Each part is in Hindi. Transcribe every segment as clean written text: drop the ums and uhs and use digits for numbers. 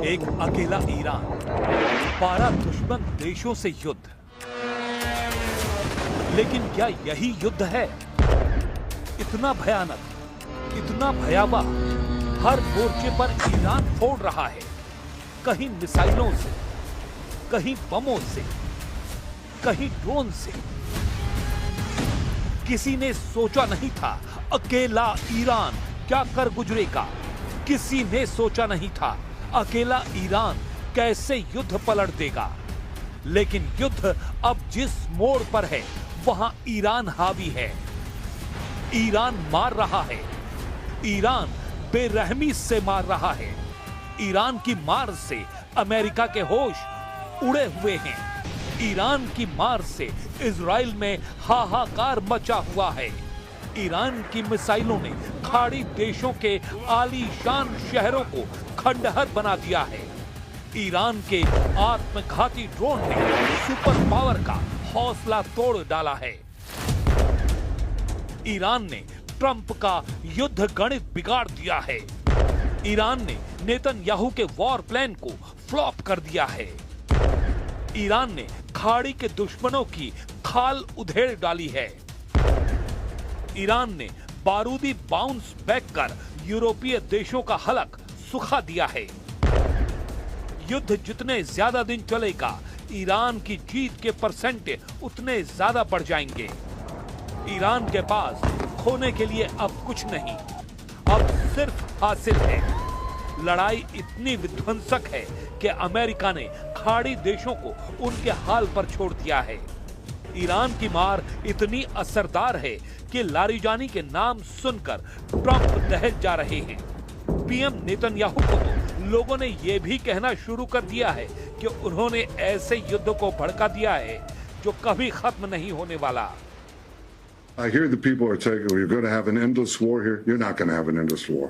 एक अकेला ईरान, 12 दुश्मन देशों से युद्ध। लेकिन क्या यही युद्ध है? इतना भयानक, इतना भयावह, हर मोर्चे पर ईरान फोड़ रहा है, कहीं मिसाइलों से, कहीं बमों से, कहीं ड्रोन से। किसी ने सोचा नहीं था अकेला ईरान क्या कर गुजरेगा। किसी ने सोचा नहीं था अकेला ईरान कैसे युद्ध पलट देगा। लेकिन युद्ध अब जिस मोड़ पर है वहां ईरान हावी है। ईरान मार रहा है, ईरान बेरहमी से मार रहा है। ईरान की मार से अमेरिका के होश उड़े हुए हैं। ईरान की मार से इजराइल में हाहाकार मचा हुआ है। ईरान की मिसाइलों ने खाड़ी देशों के आलीशान शहरों को खंडहर बना दिया है। ईरान के आत्मघाती ड्रोन ने सुपर पावर का हौसला तोड़ डाला है। ईरान ने ट्रंप का युद्ध गणित बिगाड़ दिया है। ईरान ने नेतन्याहू के वॉर प्लान को फ्लॉप कर दिया है। ईरान ने खाड़ी के दुश्मनों की खाल उधेड़ डाली है। ईरान ने बारूदी बाउंस बैक कर यूरोपीय देशों का हलक सुखा दिया है। युद्ध जितने ज्यादा दिन चलेगा, ईरान की जीत के परसेंटेज उतने ज्यादा बढ़ जाएंगे। ईरान के पास खोने के लिए अब कुछ नहीं, अब सिर्फ हासिल है। लड़ाई इतनी विध्वंसक है कि अमेरिका ने खाड़ी देशों को उनके हाल पर छोड़ दिया है। ईरान की मार इतनी असरदार है कि लारिजानी के नाम सुनकर ट्रंप दहल जा रहे हैं। पीएम नेतन्याहू को तो लोगों ने यह भी कहना शुरू कर दिया है कि उन्होंने ऐसे युद्ध को भड़का दिया है जो कभी खत्म नहीं होने वाला। I hear the people are saying we're going to have an endless war here. You're not going to have an endless war.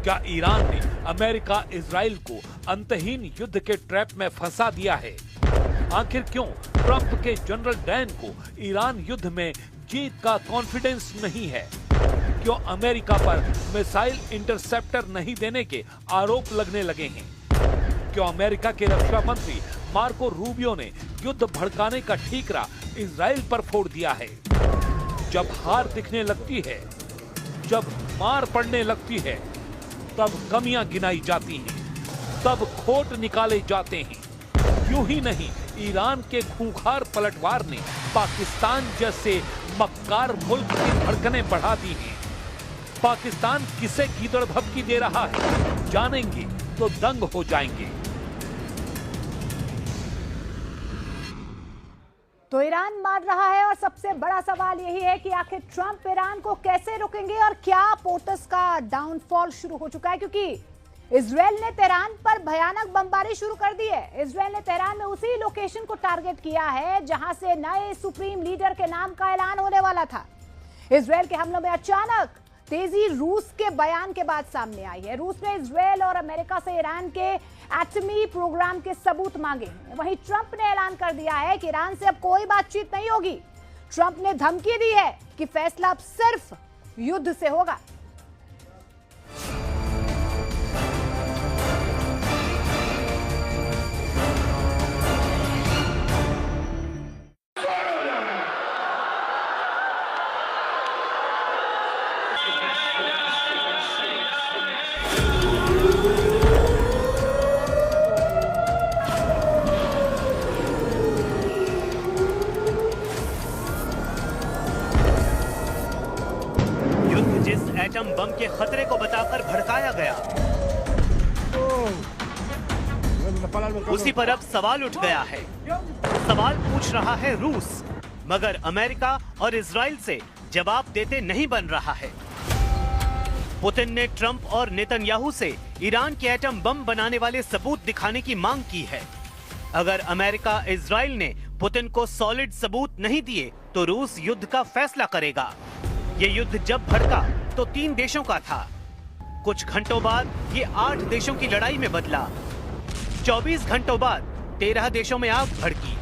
क्या ईरान ने अमेरिका इजराइल को अंतहीन युद्ध के ट्रैप में फंसा दिया है? आखिर क्यों ट्रंप के जनरल डैन को ईरान युद्ध में जीत का कॉन्फिडेंस नहीं है? क्यों अमेरिका पर मिसाइल इंटरसेप्टर नहीं देने के आरोप लगने लगे हैं? क्यों अमेरिका के रक्षा मंत्री मार्को रूबियो ने युद्ध भड़काने का ठीकरा इजराइल पर फोड़ दिया है? जब हार दिखने लगती है, जब मार पड़ने लगती है, तब कमियां गिनाई जाती हैं, तब खोट निकाले जाते हैं। यूं ही नहीं, ईरान के खूंखार पलटवार ने पाकिस्तान जैसे मक्कार मुल्क की धड़कनें बढ़ा दी हैं। पाकिस्तान किसे गीदड़ भभकी दे रहा है, जानेंगे तो दंग हो जाएंगे। तो ईरान मार रहा है और सबसे बड़ा सवाल यही है कि आखिर ट्रंप ईरान को कैसे रोकेंगे और क्या पोटस का डाउनफॉल शुरू हो चुका है, क्योंकि इजराइल ने तेहरान पर भयानक बमबारी शुरू कर दी है। इजराइल ने तेहरान में उसी लोकेशन को टारगेट किया है जहां से नए सुप्रीम लीडर के नाम का ऐलान होने वाला था। इजराइल के हमलों में अचानक तेजी रूस के बयान के बाद सामने आई है। रूस ने इजराइल और अमेरिका से ईरान के एटमी प्रोग्राम के सबूत मांगे। वहीं ट्रंप ने ऐलान कर दिया है कि ईरान से अब कोई बातचीत नहीं होगी। ट्रंप ने धमकी दी है कि फैसला अब सिर्फ युद्ध से होगा। एटम बम के खतरे को बताकर भड़काया गया, उसी पर अब सवाल उठ गया है। सवाल पूछ रहा है रूस, मगर अमेरिका और इजराइल से जवाब देते नहीं बन रहा है। पुतिन ने ट्रंप और नेतन्याहू से ईरान के एटम बम बनाने वाले सबूत दिखाने की मांग की है। अगर अमेरिका इजराइल ने पुतिन को सॉलिड सबूत नहीं दिए तो रूस युद्ध का फैसला करेगा। ये युद्ध जब भड़का तो 3 देशों का था। कुछ घंटों बाद ये 8 देशों की लड़ाई में बदला। 24 घंटों बाद 13 देशों में आग भड़की।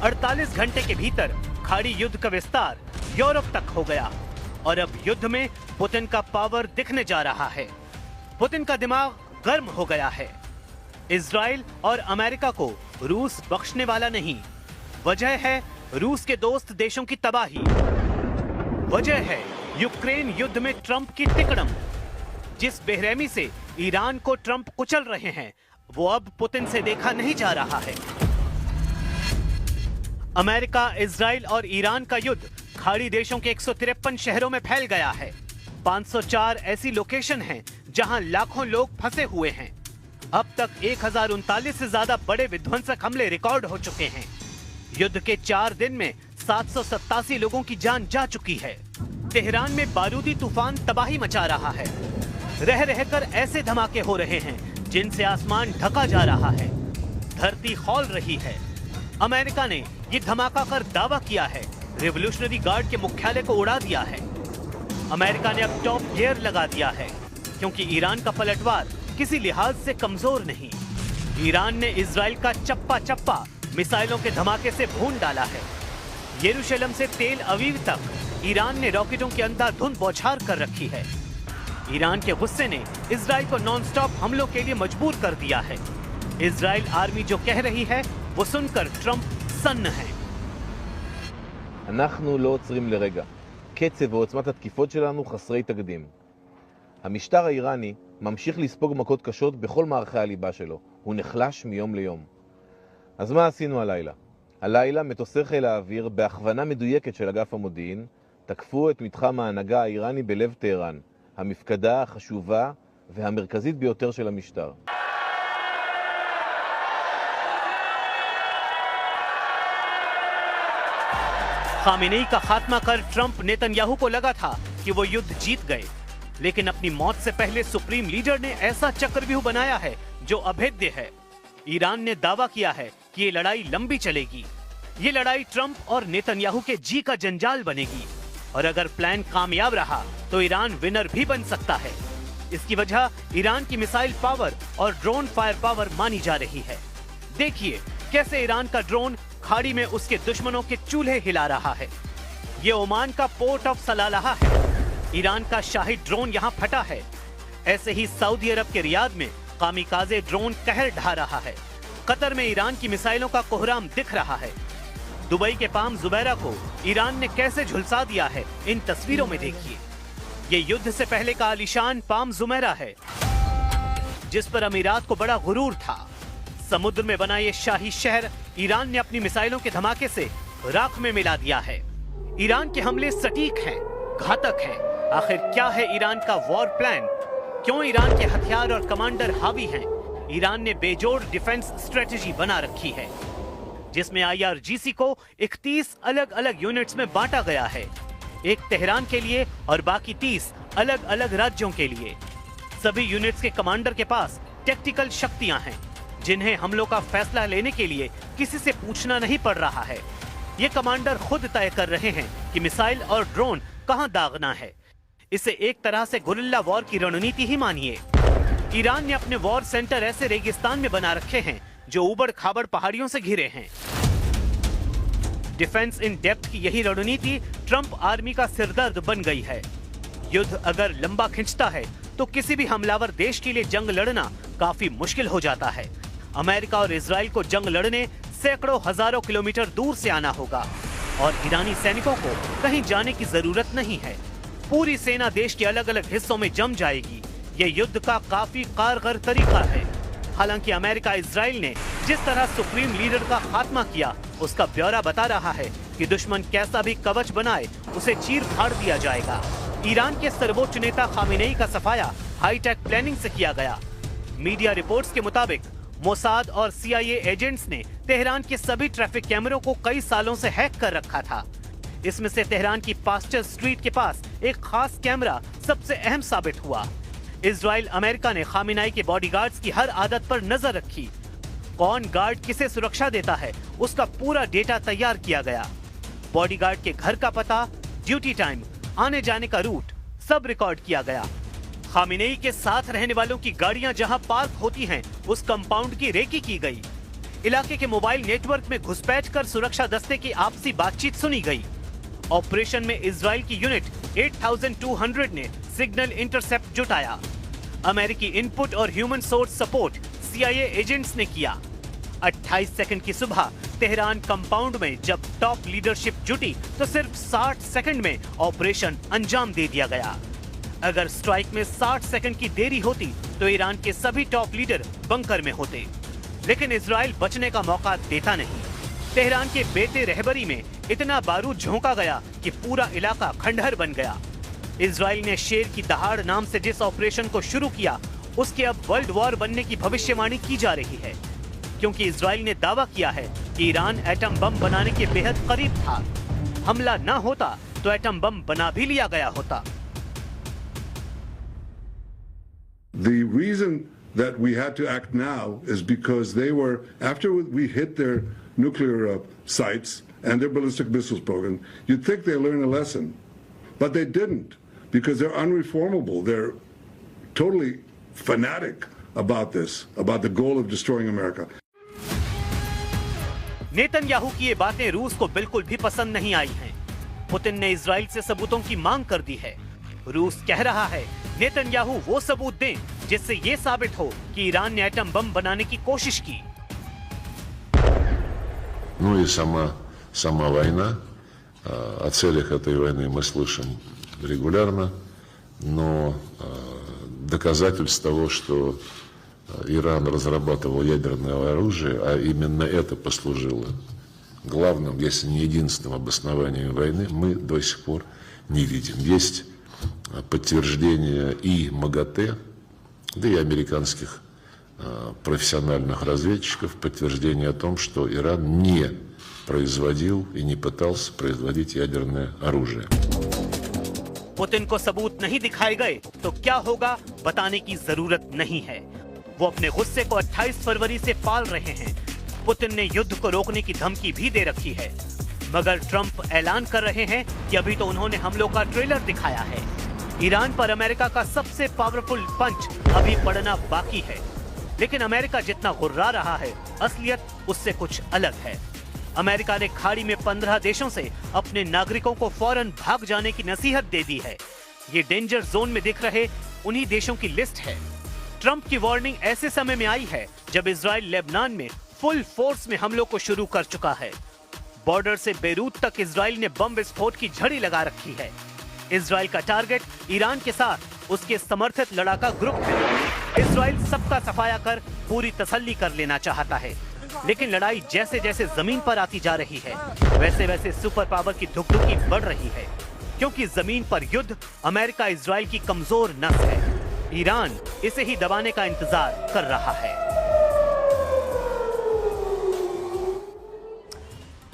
48 घंटे के भीतर खाड़ी युद्ध का विस्तार यूरोप तक हो गया और अब युद्ध में पुतिन का पावर दिखने जा रहा है। पुतिन का दिमाग गर्म हो गया है। इजराइल और अमेरिका को रूस बख्शने वाला नहीं। वजह है रूस के दोस्त देशों की तबाही। वजह है यूक्रेन युद्ध में ट्रंप की तिकड़म। जिस बेरहमी से ईरान को ट्रंप कुचल रहे हैं, वो अब पुतिन से देखा नहीं जा रहा है। अमेरिका, इजराइल और ईरान का युद्ध खाड़ी देशों के 153 शहरों में फैल गया है। 504 ऐसी लोकेशन हैं जहां लाखों लोग फंसे हुए हैं। अब तक 1039 से ज्यादा बड़े विध्वंसक हमले रिकॉर्ड हो चुके हैं। युद्ध के 4 दिन में 787 लोगों की जान जा चुकी है। तेहरान में बारूदी तूफान तबाही मचा रहा है। रह रहकर ऐसे धमाके हो रहे हैं जिनसे आसमान ढका जा रहा है, धरती खौल रही है। अमेरिका ने ये धमाका कर दावा किया है रिवॉल्यूशनरी गार्ड के मुख्यालय को उड़ा दिया है। अमेरिका ने अब टॉप गियर लगा दिया है क्योंकि ईरान का पलटवार किसी लिहाज से कमजोर नहीं। ईरान ने इजराइल का चप्पा चप्पा मिसाइलों के धमाके से भून डाला है। यरूशलेम से तेल अवीव तक ईरान ने रॉकेटों की अंधाधुंध बौछार कर रखी है। ईरान के गुस्से ने इजराइल को नॉनस्टॉप हमलों के लिए मजबूर कर दिया है। इजराइल आर्मी जो कह रही है वो सुनकर ट्रंप सन्न है। אנחנו לא עוצרים לרגע. קצב ועוצמת התקיפות שלנו חסרי תקדים. המשטר האיראני ממשיך לספוג מכות קשות בכל מערכי הליבה שלו. הוא נחלש מיום ליום. אז מה עשינו הלילה? הלילה מטוסי חיל האוויר בהכוונה מדויקת של אגף המודיעין תקפו את מתחם ההנהגה האיראני בלב טהרן, המפקדה החשובה והמרכזית ביותר של המשטר. खामेनेई का खात्मा कर ट्रंप नेतन्याहू को लगा था कि वो युद्ध जीत गए, लेकिन अपनी मौत से पहले सुप्रीम लीडर ने ऐसा चक्रव्यूह बनाया है जो अभेद्य है। ईरान ने दावा किया है कि ये लड़ाई लंबी चलेगी। ये लड़ाई ट्रंप और नेतन्याहू के जी का जंजाल बनेगी और अगर प्लान कामयाब रहा तो ईरान विनर भी बन सकता है। इसकी वजह ईरान की मिसाइल पावर और ड्रोन फायर पावर मानी जा रही है। देखिए कैसे ईरान का ड्रोन खाड़ी में उसके दुश्मनों के चूल्हे हिला रहा है। ये ओमान का पोर्ट ऑफ सलालाह है। ईरान का शाही ड्रोन यहाँ फटा है। ऐसे ही सऊदी अरब के रियाद में कामिकाजे ड्रोन कहर ढा रहा है। कतर में ईरान की मिसाइलों का कोहराम दिख रहा है। दुबई के पाम जुबैरा को ईरान ने कैसे झुलसा दिया है, इन तस्वीरों में देखिए। ये युद्ध से पहले का आलीशान पाम जुमैरा है जिस पर अमीरात को बड़ा गुरूर था। समुद्र में बना ये शाही शहर ईरान ने अपनी मिसाइलों के धमाके से राख में मिला दिया है। ईरान के हमले सटीक हैं, घातक हैं। आखिर क्या है ईरान का वॉर प्लान? क्यों ईरान के हथियार और कमांडर हावी हैं? ईरान ने बेजोड़ डिफेंस स्ट्रेटेजी बना रखी है जिसमें IRGC को 31 अलग अलग यूनिट्स में बांटा गया है, एक तेहरान के लिए और बाकी 30 अलग अलग राज्यों के लिए। सभी यूनिट्स के कमांडर के पास टैक्टिकल शक्तियां हैं जिन्हें हमलों का फैसला लेने के लिए किसी से पूछना नहीं पड़ रहा है। ये कमांडर खुद तय कर रहे हैं कि मिसाइल और ड्रोन कहां दागना है। इसे एक तरह से गुरिल्ला वॉर की रणनीति ही मानिए। ईरान ने अपने वॉर सेंटर ऐसे रेगिस्तान में बना रखे हैं जो उबड़ खाबड़ पहाड़ियों से घिरे हैं। डिफेंस इन डेप्थ की यही रणनीति ट्रंप आर्मी का सिरदर्द बन गई है। युद्ध अगर लंबा खिंचता है तो किसी भी हमलावर देश के लिए जंग लड़ना काफी मुश्किल हो जाता है। अमेरिका और इजराइल को जंग लड़ने सैकड़ों हजारों किलोमीटर दूर से आना होगा और ईरानी सैनिकों को कहीं जाने की जरूरत नहीं है। पूरी सेना देश के अलग अलग हिस्सों में जम जाएगी। ये युद्ध का काफी कारगर तरीका है। हालांकि अमेरिका इजराइल ने जिस तरह सुप्रीम लीडर का खात्मा किया उसका ब्यौरा बता रहा है कि दुश्मन कैसा भी कवच बनाए उसे चीर फाड़ दिया जाएगा। ईरान के सर्वोच्च नेता खामेनेई का सफाया हाईटेक प्लानिंग से किया गया। मीडिया रिपोर्ट्स के मुताबिक मोसाद और CIA एजेंट्स ने तेहरान के सभी ट्रैफिक कैमरों को कई सालों से हैक कर रखा था। इसमें से तेहरान की पास्टर स्ट्रीट के पास एक खास कैमरा सबसे अहम साबित हुआ। इजराइल अमेरिका ने खामेनेई के बॉडीगार्ड्स की हर आदत पर नजर रखी। कौन गार्ड किसे सुरक्षा देता है उसका पूरा डेटा तैयार किया गया। बॉडीगार्ड के घर का पता, ड्यूटी टाइम, आने जाने का रूट सब रिकॉर्ड किया गया। खामेनेई के साथ रहने वालों की गाड़ियां जहां पार्क होती हैं, उस कंपाउंड की रेकी की गई। इलाके के मोबाइल नेटवर्क में घुसपैठ कर सुरक्षा दस्ते की आपसी बातचीत सुनी गई। ऑपरेशन में इजराइल की यूनिट 8200 ने सिग्नल इंटरसेप्ट जुटाया। अमेरिकी इनपुट और human source support CIA agents ने किया। 28 सेकंड की सुबह तेहरान कंपाउंड में जब टॉप लीडरशिप जुटी तो सिर्फ 60 सेकंड में ऑपरेशन अंजाम दे दिया गया। अगर स्ट्राइक में 60 सेकंड की देरी होती तो ईरान के सभी टॉप लीडर बंकर में होते, लेकिन इजराइल बचने का मौका देता नहीं। तेहरान के बेते रहबरी में इतना बारूद झोंका गया कि पूरा इलाका खंडहर बन गया। इजराइल ने शेर की दहाड़ नाम से जिस ऑपरेशन को शुरू किया उसके अब वर्ल्ड वॉर बनने की भविष्यवाणी की जा रही है, क्योंकि इजराइल ने दावा किया है कि ईरान एटम बम बनाने के बेहद करीब था। हमला न होता तो एटम बम बना भी लिया गया होता। The reason that we had to act now is because they were, after we hit their nuclear sites and their ballistic missiles program, you'd think they learned a lesson. But they didn't, because they're unreformable. They're totally fanatic about this, about the goal of destroying America. Netanyahu की ये बातें रूस को बिल्कुल भी पसंद नहीं आई हैं। पुतिन ने इजराइल से सबूतों की मांग कर दी है। रूस कह रहा है नेतन्याहू वो सबूत दें जिससे ये साबित हो कि ईरान ने एटम बम बनाने की कोशिश की। Ну и сама война. О целях этой войны мы слышим регулярно, но доказательств того, что Иран разрабатывал ядерное оружие, а именно это послужило главным, если не единственным обоснованием войны, мы до сих пор не видим. Есть подтверждение и МАГАТЭ, да и американских профессиональных разведчиков, подтверждение о том, что Иран не производил и не пытался производить ядерное оружие. पुतिन को सबूत नहीं दिखाए गए तो क्या होगा बताने की जरूरत नहीं है। वो अपने गुस्से को 28 फरवरी से पाल रहे हैं। पुतिन ने युद्ध को रोकने की धमकी भी दे रखी है, मगर ट्रंप ऐलान कर रहे हैं कि अभी तो उन्होंने हमलों का ट्रेलर दिखाया है। ईरान पर अमेरिका का सबसे पावरफुल पंच अभी पड़ना बाकी है, लेकिन अमेरिका जितना गुर्रा रहा है, असलियत उससे कुछ अलग है। अमेरिका ने खाड़ी में 15 देशों से अपने नागरिकों को फौरन भाग जाने की नसीहत दे दी है। ये डेंजर जोन में दिख रहे उन्हीं देशों की लिस्ट है। ट्रंप की वार्निंग ऐसे समय में आई है जब इजराइल लेबनान में फुल फोर्स में हमलों को शुरू कर चुका है। बॉर्डर से बेरूत तक इजराइल ने बम विस्फोट की झड़ी लगा रखी है। इजराइल का टारगेट ईरान के साथ उसके समर्थित लड़ाका ग्रुप है। इजराइल सबका सफाया कर पूरी तसल्ली कर लेना चाहता है, लेकिन लड़ाई जैसे जैसे जमीन पर आती जा रही है वैसे वैसे सुपर पावर की धुकधुकी बढ़ रही है, क्योंकि जमीन पर युद्ध अमेरिका इजराइल की कमजोर नस है। ईरान इसे ही दबाने का इंतजार कर रहा है।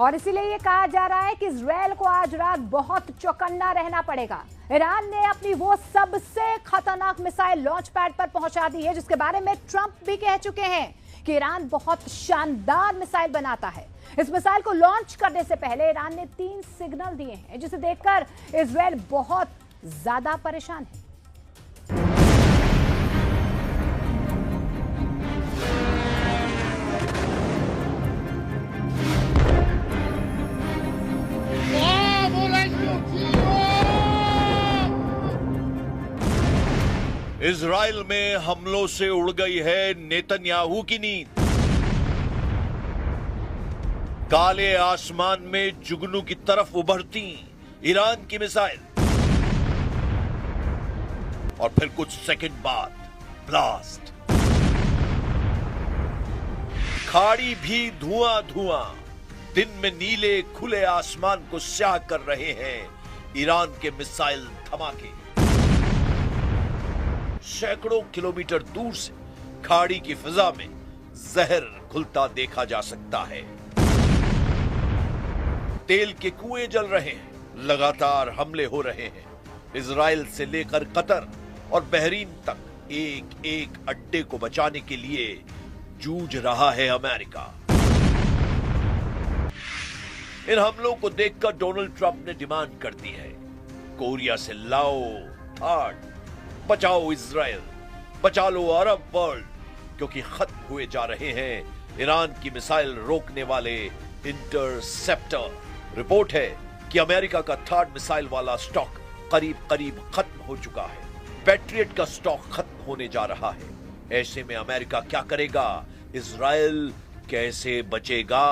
और इसीलिए ये कहा जा रहा है कि इजराइल को आज रात बहुत चौकन्ना रहना पड़ेगा। ईरान ने अपनी वो सबसे खतरनाक मिसाइल लॉन्च पैड पर पहुंचा दी है, जिसके बारे में ट्रंप भी कह चुके हैं कि ईरान बहुत शानदार मिसाइल बनाता है। इस मिसाइल को लॉन्च करने से पहले ईरान ने 3 सिग्नल दिए हैं, जिसे देखकर इजराइल बहुत ज्यादा परेशान है। इजराइल में हमलों से उड़ गई है नेतन्याहू की नींद। काले आसमान में जुगनू की तरफ उभरती ईरान की मिसाइल और फिर कुछ सेकंड बाद ब्लास्ट। खाड़ी भी धुआं धुआं, दिन में नीले खुले आसमान को स्याह कर रहे हैं ईरान के मिसाइल धमाके। सैकड़ों किलोमीटर दूर से खाड़ी की फिजा में जहर घुलता देखा जा सकता है। तेल के कुएं जल रहे हैं, लगातार हमले हो रहे हैं। इजराइल से लेकर कतर और बहरीन तक एक एक अड्डे को बचाने के लिए जूझ रहा है अमेरिका। इन हमलों को देखकर डोनाल्ड ट्रंप ने डिमांड कर दी है, कोरिया से लाओ थाड, बचाओ इजराइल, बचा लो अरब वर्ल्ड, क्योंकि खत्म हुए जा रहे हैं ईरान की मिसाइल रोकने वाले इंटरसेप्टर। रिपोर्ट है कि अमेरिका का थर्ड मिसाइल वाला स्टॉक करीब करीब खत्म हो चुका है। पैट्रियट का स्टॉक खत्म होने जा रहा है। ऐसे में अमेरिका क्या करेगा? इजराइल कैसे बचेगा?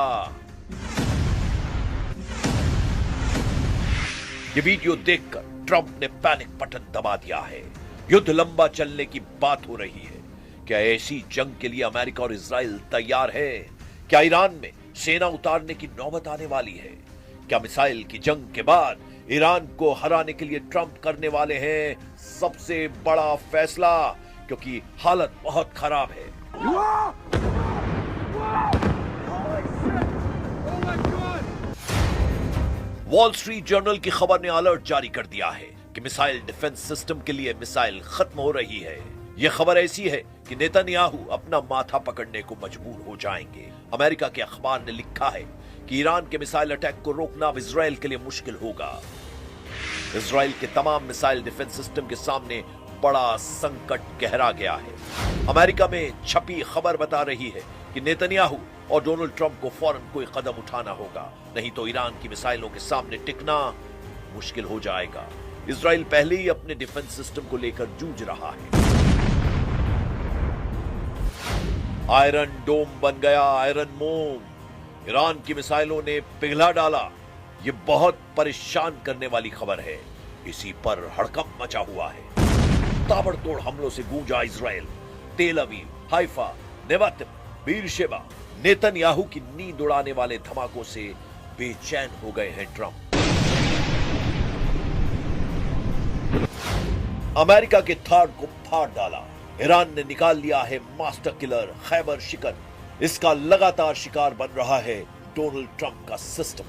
ये वीडियो देखकर ट्रंप ने पैनिक बटन दबा दिया है। युद्ध लंबा चलने की बात हो रही है। क्या ऐसी जंग के लिए अमेरिका और इजराइल तैयार है? क्या ईरान में सेना उतारने की नौबत आने वाली है? क्या मिसाइल की जंग के बाद ईरान को हराने के लिए ट्रंप करने वाले हैं सबसे बड़ा फैसला? क्योंकि हालत बहुत खराब है। वॉल स्ट्रीट जर्नल की खबर ने अलर्ट जारी कर दिया है कि मिसाइल डिफेंस सिस्टम के लिए मिसाइल खत्म हो रही है। यह खबर ऐसी है कि नेतन्याहू अपना माथा पकड़ने को मजबूर हो जाएंगे। अमेरिका के अखबार ने लिखा है कि ईरान के मिसाइल अटैक को रोकना अब इजराइल के लिए मुश्किल होगा। इजराइल के तमाम मिसाइल डिफेंस सिस्टम के सामने बड़ा संकट गहरा गया है। अमेरिका में छपी खबर बता रही है कि नेतन्याहू और डोनाल्ड ट्रंप को फौरन कोई कदम उठाना होगा, नहीं तो ईरान की मिसाइलों के सामने टिकना मुश्किल हो जाएगा। इजराइल पहले ही अपने डिफेंस सिस्टम को लेकर जूझ रहा है। आयरन डोम बन गया आयरन मोम। ईरान की मिसाइलों ने पिघला डाला। ये बहुत परेशान करने वाली खबर है। इसी पर हड़कंप मचा हुआ है। ताबड़तोड़ हमलों से गूंजा इजराइल। तेल Aviv, Haifa, Nevatim, Beersheba. Netanyahu की नींद उड़ाने वाले धमाकों से बेचैन हो गए हैं ट्रंप। अमेरिका के थाड को फाड़ डाला। ईरान ने निकाल लिया है मास्टर किलर खैबर शिकन। इसका लगातार शिकार बन रहा है डोनाल्ड ट्रंप का सिस्टम।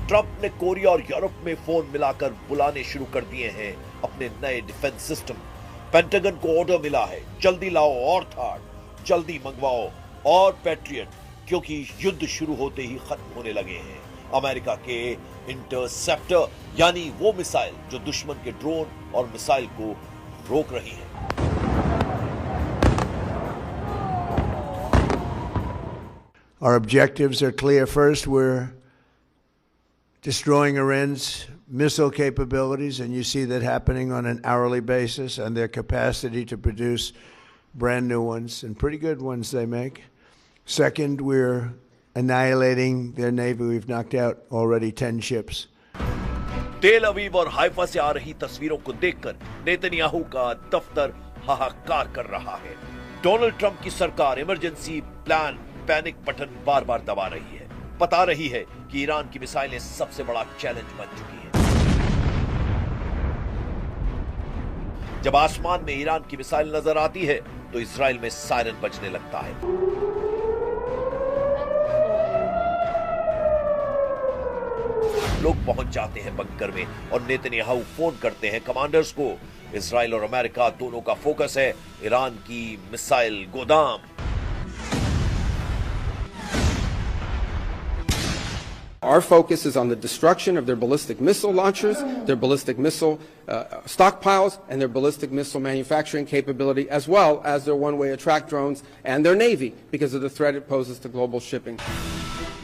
ट्रंप ने कोरिया और यूरोप में फोन मिलाकर बुलाने शुरू कर दिए हैं अपने नए डिफेंस सिस्टम। पेंटागन को ऑर्डर मिला है, जल्दी लाओ और थाड, जल्दी मंगवाओ और पैट्रियट, क्योंकि युद्ध शुरू होते ही खत्म होने लगे हैं। अमेरिका के इंटरसेप्टर यानी वो मिसाइल जो दुश्मन के ड्रोन और मिसाइल को रोक रही है। Our objectives are clear. First, we're destroying Iran's missile capabilities, and you see that happening on an hourly basis, and their capacity to produce brand new ones, and pretty good ones they make. Second, we're annihilating their navy. We've knocked out already 10 ships. तेल अवीव और हाइफा से आ रही तस्वीरों को देखकर नेतन्याहू का दफ्तर हाहाकार कर रहा है। डोनाल्ड ट्रंप की सरकार इमरजेंसी प्लान पैनिक बटन बार बार दबा रही है। बता रही है कि ईरान की मिसाइलें सबसे बड़ा चैलेंज बन चुकी हैं। जब आसमान में ईरान की मिसाइल नजर आती है तो इजराइल में सायरन बजने लगता है। लोग पहुंच जाते हैं बंकर में और नेतन्याहू फोन करते हैं कमांडर्स को। इजराइल और अमेरिका दोनों का फोकस है ईरान की मिसाइल गोदाम। Our focus is on the destruction of their ballistic missile launchers, their ballistic missile stockpiles, and their ballistic missile manufacturing capability, as well as their one-way attract drones and their navy, because of the threat it poses to global shipping.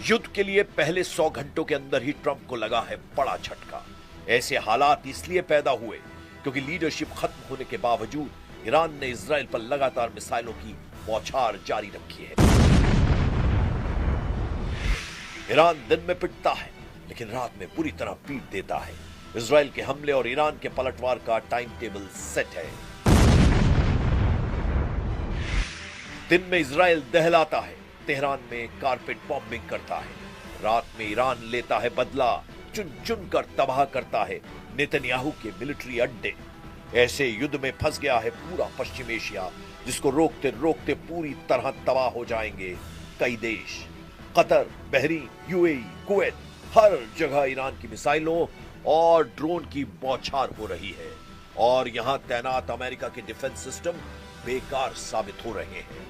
युद्ध के लिए पहले 100 घंटों के अंदर ही ट्रंप को लगा है बड़ा झटका। ऐसे हालात इसलिए पैदा हुए क्योंकि लीडरशिप खत्म होने के बावजूद ईरान ने इजराइल पर लगातार मिसाइलों की बौछार जारी रखी है। ईरान दिन में पिटता है लेकिन रात में पूरी तरह पीट देता है। इजराइल के हमले और ईरान के पलटवार का टाइम टेबल सेट है। दिन में इजराइल दहलाता है, तेहरान में कारपेट बॉम्बिंग करता है। रात में ईरान लेता है बदला, चुन चुन कर तबाह करता है नेतन्याहू के मिलिट्री अड्डे। ऐसे युद्ध में फंस गया है पूरा पश्चिम एशिया, जिसको रोकते रोकते पूरी तरह तबाह हो जाएंगे कई देश। कतर, बहरीन, यूएई, कुवैत, हर जगह ईरान की मिसाइलों और ड्रोन की बौछार हो रही है और यहां तैनात अमेरिका के डिफेंस सिस्टम बेकार साबित हो रहे हैं।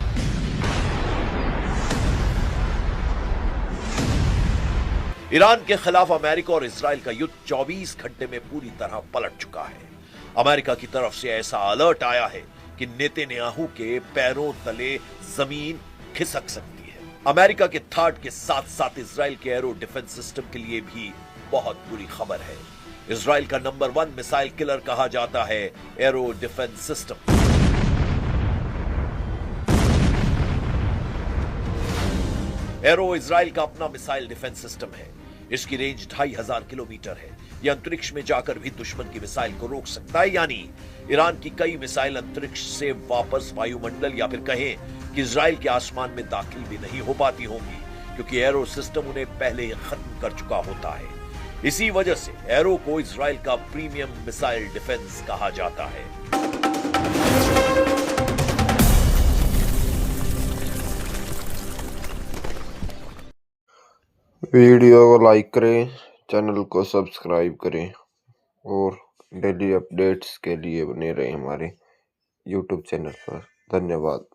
ईरान के खिलाफ अमेरिका और इजराइल का युद्ध 24 घंटे में पूरी तरह पलट चुका है। अमेरिका की तरफ से ऐसा अलर्ट आया है कि नेतन्याहू के पैरों तले जमीन खिसक सकती है। अमेरिका के थाड के साथ साथ इजराइल के एरो डिफेंस सिस्टम के लिए भी बहुत बुरी खबर है। इजराइल का नंबर 1 मिसाइल किलर कहा जाता है arrow defence system. Arrow Israel का अपना मिसाइल डिफेंस सिस्टम है। इसकी रेंज 2500 किलोमीटर है। यह अंतरिक्ष में जाकर भी दुश्मन की मिसाइल को रोक सकता है, यानी ईरान की कई मिसाइल अंतरिक्ष से वापस वायुमंडल या फिर कहें कि इजराइल के आसमान में दाखिल भी नहीं हो पाती होंगी, क्योंकि एरो सिस्टम उन्हें पहले ही खत्म कर चुका होता है। इसी वजह से एरो को इजराइल का प्रीमियम मिसाइल डिफेंस कहा जाता है। वीडियो को लाइक करें, चैनल को सब्सक्राइब करें और डेली अपडेट्स के लिए बने रहें हमारे YouTube चैनल पर। धन्यवाद।